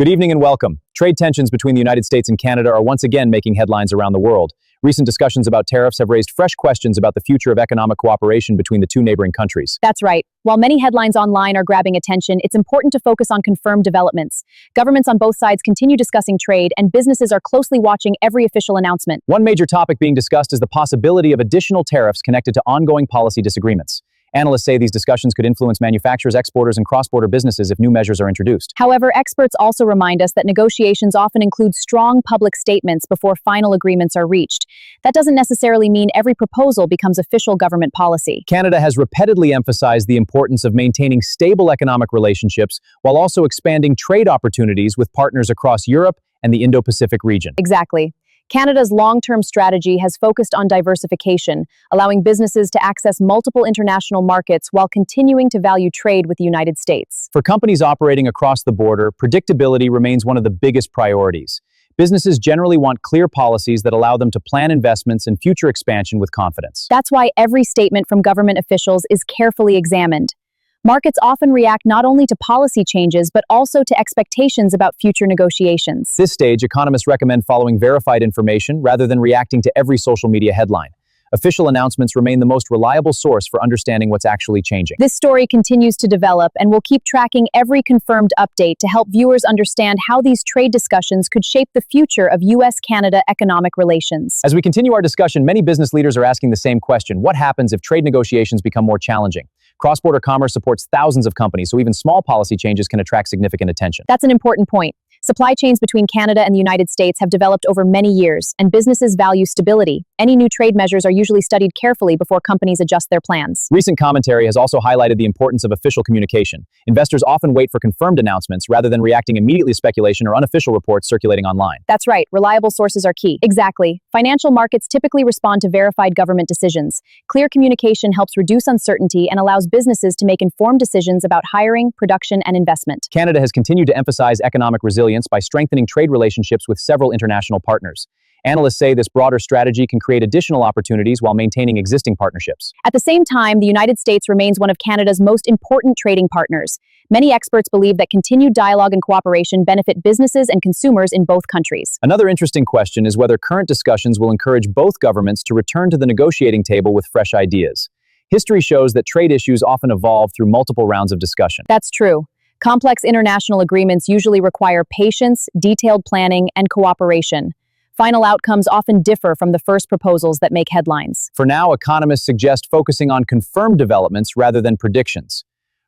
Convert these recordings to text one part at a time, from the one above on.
Good evening and welcome. Trade tensions between the United States and Canada are once again making headlines around the world. Recent discussions about tariffs have raised fresh questions about the future of economic cooperation between the two neighboring countries. That's right. While many headlines online are grabbing attention, it's important to focus on confirmed developments. Governments on both sides continue discussing trade, and businesses are closely watching every official announcement. One major topic being discussed is the possibility of additional tariffs connected to ongoing policy disagreements. Analysts say these discussions could influence manufacturers, exporters, and cross-border businesses if new measures are introduced. However, experts also remind us that negotiations often include strong public statements before final agreements are reached. That doesn't necessarily mean every proposal becomes official government policy. Canada has repeatedly emphasized the importance of maintaining stable economic relationships while also expanding trade opportunities with partners across Europe and the Indo-Pacific region. Exactly. Canada's long-term strategy has focused on diversification, allowing businesses to access multiple international markets while continuing to value trade with the United States. For companies operating across the border, predictability remains one of the biggest priorities. Businesses generally want clear policies that allow them to plan investments and future expansion with confidence. That's why every statement from government officials is carefully examined. Markets often react not only to policy changes, but also to expectations about future negotiations. At this stage, economists recommend following verified information rather than reacting to every social media headline. Official announcements remain the most reliable source for understanding what's actually changing. This story continues to develop, and we'll keep tracking every confirmed update to help viewers understand how these trade discussions could shape the future of U.S.-Canada economic relations. As we continue our discussion, many business leaders are asking the same question: what happens if trade negotiations become more challenging? Cross-border commerce supports thousands of companies, so even small policy changes can attract significant attention. That's an important point. Supply chains between Canada and the United States have developed over many years, and businesses value stability. Any new trade measures are usually studied carefully before companies adjust their plans. Recent commentary has also highlighted the importance of official communication. Investors often wait for confirmed announcements rather than reacting immediately to speculation or unofficial reports circulating online. That's right. Reliable sources are key. Exactly. Financial markets typically respond to verified government decisions. Clear communication helps reduce uncertainty and allows businesses to make informed decisions about hiring, production, and investment. Canada has continued to emphasize economic resilience by strengthening trade relationships with several international partners. Analysts say this broader strategy can create additional opportunities while maintaining existing partnerships. At the same time, the United States remains one of Canada's most important trading partners. Many experts believe that continued dialogue and cooperation benefit businesses and consumers in both countries. Another interesting question is whether current discussions will encourage both governments to return to the negotiating table with fresh ideas. History shows that trade issues often evolve through multiple rounds of discussion. That's true. Complex international agreements usually require patience, detailed planning, and cooperation. Final outcomes often differ from the first proposals that make headlines. For now, economists suggest focusing on confirmed developments rather than predictions.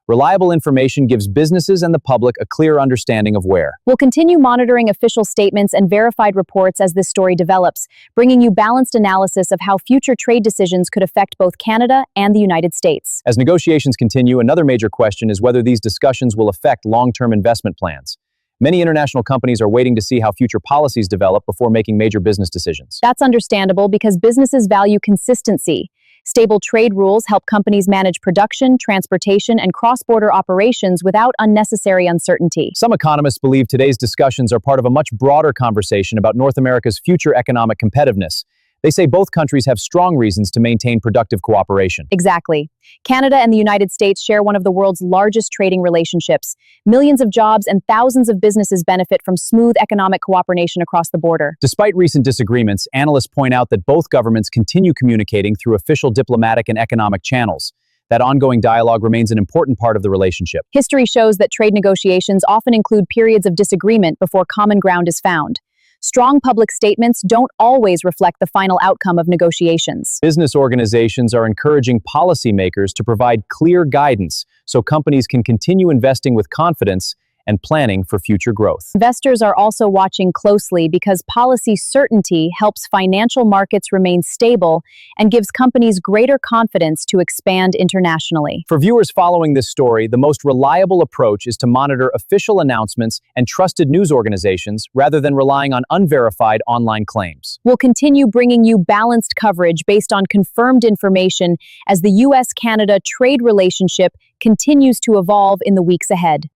Reliable information gives businesses and the public a clear understanding of where. We'll continue monitoring official statements and verified reports as this story develops, bringing you balanced analysis of how future trade decisions could affect both Canada and the United States. As negotiations continue, another major question is whether these discussions will affect long-term investment plans. Many international companies are waiting to see how future policies develop before making major business decisions. That's understandable because businesses value consistency. Stable trade rules help companies manage production, transportation, and cross-border operations without unnecessary uncertainty. Some economists believe today's discussions are part of a much broader conversation about North America's future economic competitiveness. They say both countries have strong reasons to maintain productive cooperation. Exactly. Canada and the United States share one of the world's largest trading relationships. Millions of jobs and thousands of businesses benefit from smooth economic cooperation across the border. Despite recent disagreements, analysts point out that both governments continue communicating through official diplomatic and economic channels. That ongoing dialogue remains an important part of the relationship. History shows that trade negotiations often include periods of disagreement before common ground is found. Strong public statements don't always reflect the final outcome of negotiations. Business organizations are encouraging policymakers to provide clear guidance so companies can continue investing with confidence and planning for future growth. Investors are also watching closely because policy certainty helps financial markets remain stable and gives companies greater confidence to expand internationally. For viewers following this story, the most reliable approach is to monitor official announcements and trusted news organizations rather than relying on unverified online claims. We'll continue bringing you balanced coverage based on confirmed information as the U.S.-Canada trade relationship continues to evolve in the weeks ahead.